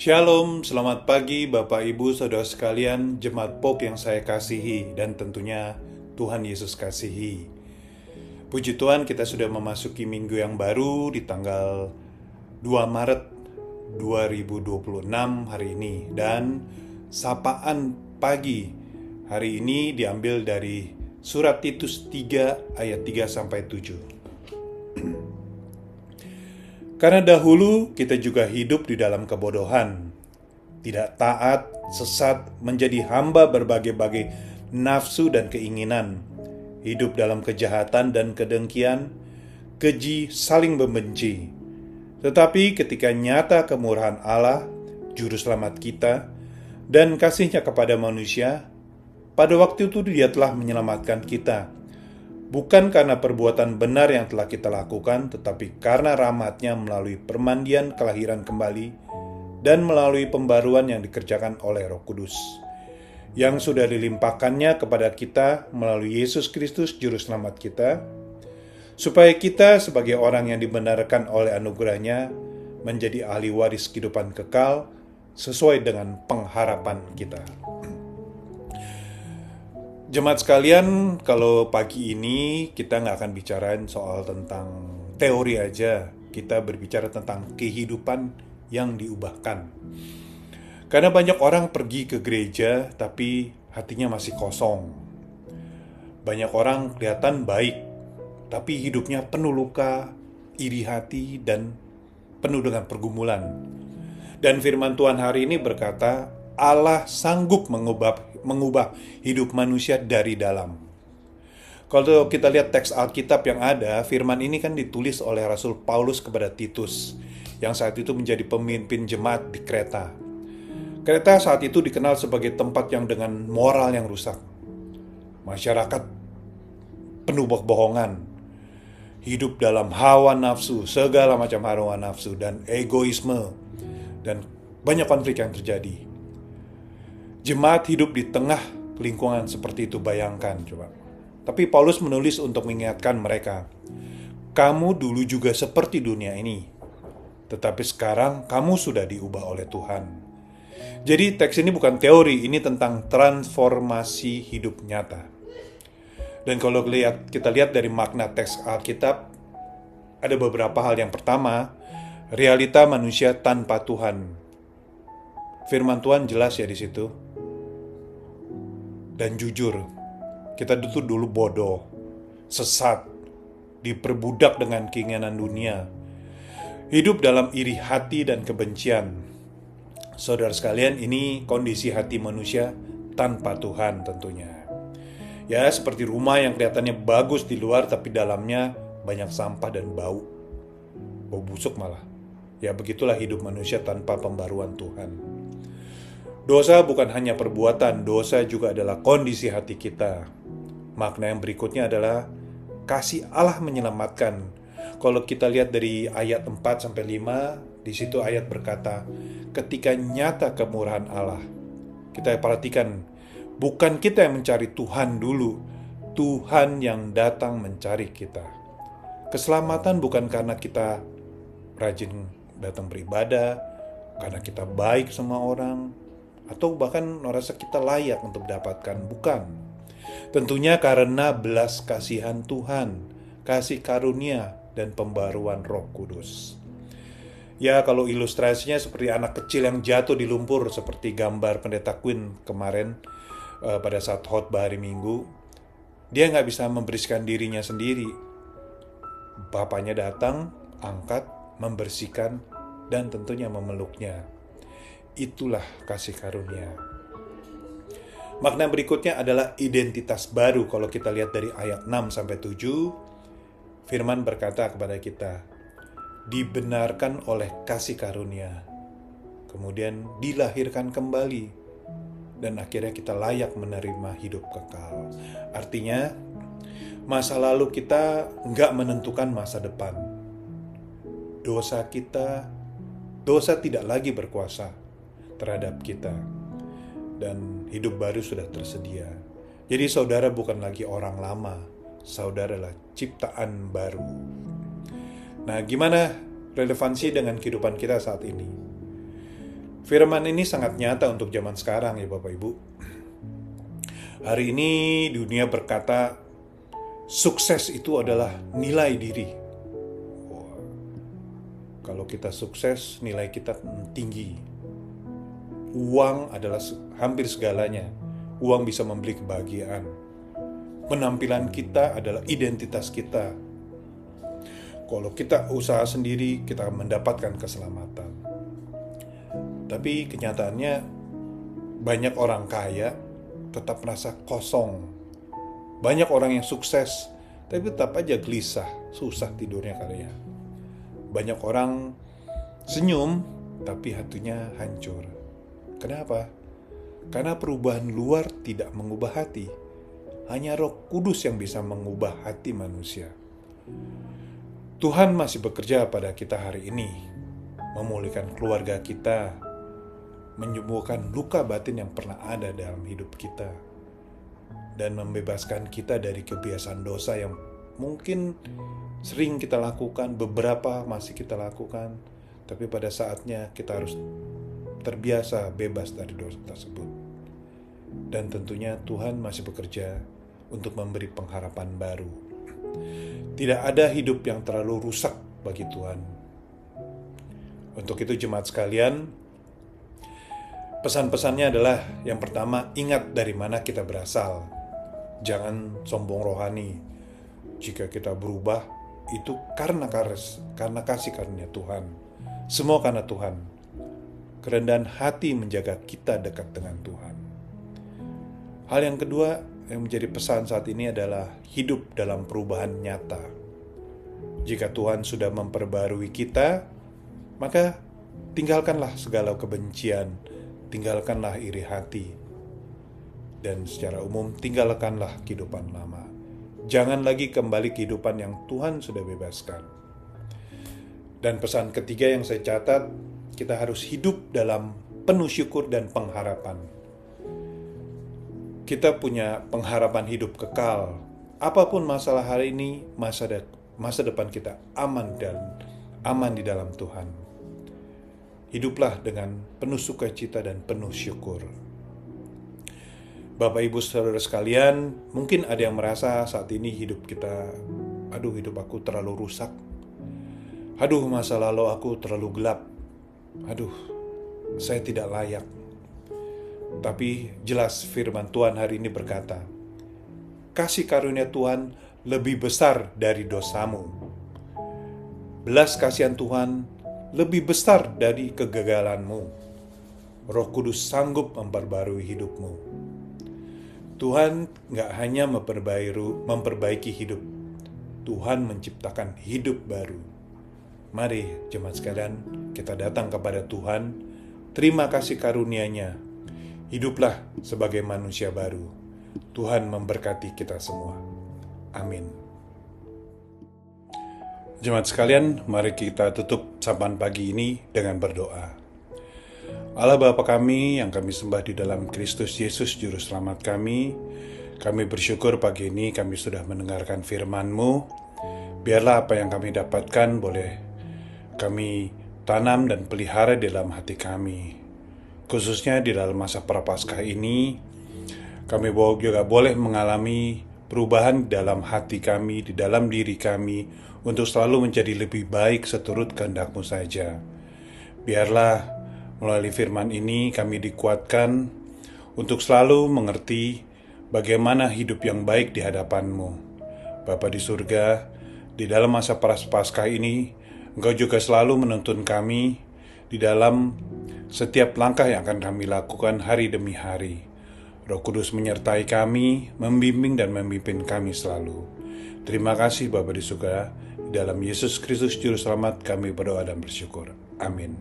Shalom, selamat pagi Bapak Ibu Saudara sekalian, Jemaat Pop yang saya kasihi dan tentunya Tuhan Yesus kasihi. Puji Tuhan, kita sudah memasuki minggu yang baru di tanggal 2 Maret 2026 hari ini. Dan sapaan pagi hari ini diambil dari surat Titus 3 ayat 3-7. Karena dahulu kita juga hidup di dalam kebodohan, tidak taat, sesat, menjadi hamba berbagai-bagai nafsu dan keinginan, hidup dalam kejahatan dan kedengkian, keji, saling membenci. Tetapi ketika nyata kemurahan Allah, Juru Selamat kita, dan kasih-Nya kepada manusia, pada waktu itu Dia telah menyelamatkan kita, bukan karena perbuatan benar yang telah kita lakukan, tetapi karena rahmat-Nya melalui permandian kelahiran kembali dan melalui pembaruan yang dikerjakan oleh Roh Kudus, yang sudah dilimpahkannya kepada kita melalui Yesus Kristus Juru Selamat kita, supaya kita sebagai orang yang dibenarkan oleh anugerah-Nya menjadi ahli waris kehidupan kekal sesuai dengan pengharapan kita. Jemaat sekalian, kalau pagi ini kita nggak akan bicarain soal tentang teori aja, kita berbicara tentang kehidupan yang diubahkan. Karena banyak orang pergi ke gereja tapi hatinya masih kosong. Banyak orang kelihatan baik, tapi hidupnya penuh luka, iri hati, dan penuh dengan pergumulan. Dan firman Tuhan hari ini berkata, Allah sanggup mengubah hidup manusia dari dalam. Kalau kita lihat teks Alkitab yang ada, firman ini kan ditulis oleh Rasul Paulus kepada Titus, yang saat itu menjadi pemimpin jemaat di Kreta. Kreta saat itu dikenal sebagai tempat yang dengan moral yang rusak. Masyarakat penuh kebohongan, hidup dalam hawa nafsu, segala macam hawa nafsu, dan egoisme, dan banyak konflik yang terjadi. Jemaat hidup di tengah lingkungan seperti itu, bayangkan coba. Tapi Paulus menulis untuk mengingatkan mereka, kamu dulu juga seperti dunia ini, tetapi sekarang kamu sudah diubah oleh Tuhan. Jadi teks ini bukan teori, ini tentang transformasi hidup nyata. Dan kalau kita lihat dari makna teks Alkitab, ada beberapa hal. Yang pertama, realita manusia tanpa Tuhan. Firman Tuhan jelas ya di situ. Dan jujur, kita dulu bodoh, sesat, diperbudak dengan keinginan dunia, hidup dalam iri hati dan kebencian. Saudara sekalian, ini kondisi hati manusia tanpa Tuhan tentunya. Ya, seperti rumah yang kelihatannya bagus di luar, tapi dalamnya banyak sampah dan bau busuk malah. Ya, begitulah hidup manusia tanpa pembaruan Tuhan. Dosa bukan hanya perbuatan, dosa juga adalah kondisi hati kita. Makna yang berikutnya adalah kasih Allah menyelamatkan. Kalau kita lihat dari ayat 4-5, di situ ayat berkata, ketika nyata kemurahan Allah. Kita perhatikan, bukan kita yang mencari Tuhan dulu, Tuhan yang datang mencari kita. Keselamatan bukan karena kita rajin datang beribadah, karena kita baik sama orang, atau bahkan merasa kita layak untuk dapatkan, bukan. Tentunya karena belas kasihan Tuhan, kasih karunia, dan pembaruan Roh Kudus. Ya, kalau ilustrasinya seperti anak kecil yang jatuh di lumpur, seperti gambar Pendeta Quinn kemarin pada saat khotbah hari Minggu. Dia nggak bisa membersihkan dirinya sendiri. Bapaknya datang, angkat, membersihkan, dan tentunya memeluknya. Itulah kasih karunia. Makna berikutnya adalah identitas baru. Kalau kita lihat dari ayat 6-7, firman berkata kepada kita, dibenarkan oleh kasih karunia, kemudian dilahirkan kembali, dan akhirnya kita layak menerima hidup kekal. Artinya, masa lalu kita nggak menentukan masa depan. Dosa tidak lagi berkuasa terhadap kita, dan hidup baru sudah tersedia. Jadi saudara bukan lagi orang lama, saudara adalah ciptaan baru. Nah, gimana relevansi dengan kehidupan kita saat ini? Firman ini sangat nyata untuk zaman sekarang ya Bapak Ibu. Hari ini dunia berkata sukses itu adalah nilai diri. Kalau kita sukses, nilai kita tinggi. Uang adalah hampir segalanya. Uang bisa membeli kebahagiaan. Penampilan kita adalah identitas kita. Kalau kita usaha sendiri, kita mendapatkan keselamatan. Tapi kenyataannya, banyak orang kaya tetap merasa kosong. Banyak orang yang sukses, tapi tetap aja gelisah, susah tidurnya kali ya. Banyak orang senyum, tapi hatinya hancur. Kenapa? Karena perubahan luar tidak mengubah hati. Hanya Roh Kudus yang bisa mengubah hati manusia. Tuhan masih bekerja pada kita hari ini, memulihkan keluarga kita, menyembuhkan luka batin yang pernah ada dalam hidup kita, dan membebaskan kita dari kebiasaan dosa yang mungkin sering kita lakukan, beberapa masih kita lakukan, tapi pada saatnya kita harus terbiasa bebas dari dosa tersebut. Dan tentunya Tuhan masih bekerja untuk memberi pengharapan baru. Tidak ada hidup yang terlalu rusak bagi Tuhan. Untuk itu jemaat sekalian, pesan-pesannya adalah yang pertama, ingat dari mana kita berasal. Jangan sombong rohani. Jika kita berubah, itu karena kasih karunia Tuhan. Semua karena Tuhan. Kerendahan hati menjaga kita dekat dengan Tuhan. Hal yang kedua yang menjadi pesan saat ini adalah hidup dalam perubahan nyata. Jika Tuhan sudah memperbarui kita, maka tinggalkanlah segala kebencian, tinggalkanlah iri hati, dan secara umum tinggalkanlah kehidupan lama. Jangan lagi kembali kehidupan yang Tuhan sudah bebaskan. Dan pesan ketiga yang saya catat, kita harus hidup dalam penuh syukur dan pengharapan. Kita punya pengharapan hidup kekal. Apapun masalah hari ini, masa depan kita aman di dalam Tuhan. Hiduplah dengan penuh sukacita dan penuh syukur. Bapak Ibu Saudara sekalian, mungkin ada yang merasa saat ini hidup kita, hidup aku terlalu rusak. Masa lalu aku terlalu gelap. Saya tidak layak. Tapi jelas firman Tuhan hari ini berkata, kasih karunia Tuhan lebih besar dari dosamu. Belas kasihan Tuhan lebih besar dari kegagalanmu. Roh Kudus sanggup memperbarui hidupmu. Tuhan gak hanya memperbaiki hidup, Tuhan menciptakan hidup baru. Mari jemaat sekalian, kita datang kepada Tuhan, terima kasih karunia-Nya. Hiduplah sebagai manusia baru. Tuhan memberkati kita semua. Amin. Jemaat sekalian, mari kita tutup sapaan pagi ini dengan berdoa. Allah Bapa kami yang kami sembah di dalam Kristus Yesus Juru Selamat kami bersyukur pagi ini kami sudah mendengarkan firman-Mu. Biarlah apa yang kami dapatkan boleh kami tanam dan pelihara di dalam hati kami. Khususnya di dalam masa Prapaskah ini, kami juga boleh mengalami perubahan di dalam hati kami, di dalam diri kami, untuk selalu menjadi lebih baik seturut kehendak-Mu saja. Biarlah melalui firman ini kami dikuatkan untuk selalu mengerti bagaimana hidup yang baik di hadapan-Mu. Bapa di surga, di dalam masa Prapaskah ini, Engkau juga selalu menuntun kami di dalam setiap langkah yang akan kami lakukan hari demi hari. Roh Kudus menyertai kami, membimbing dan memimpin kami selalu. Terima kasih Bapa di surga, di dalam Yesus Kristus Juru Selamat kami berdoa dan bersyukur. Amin.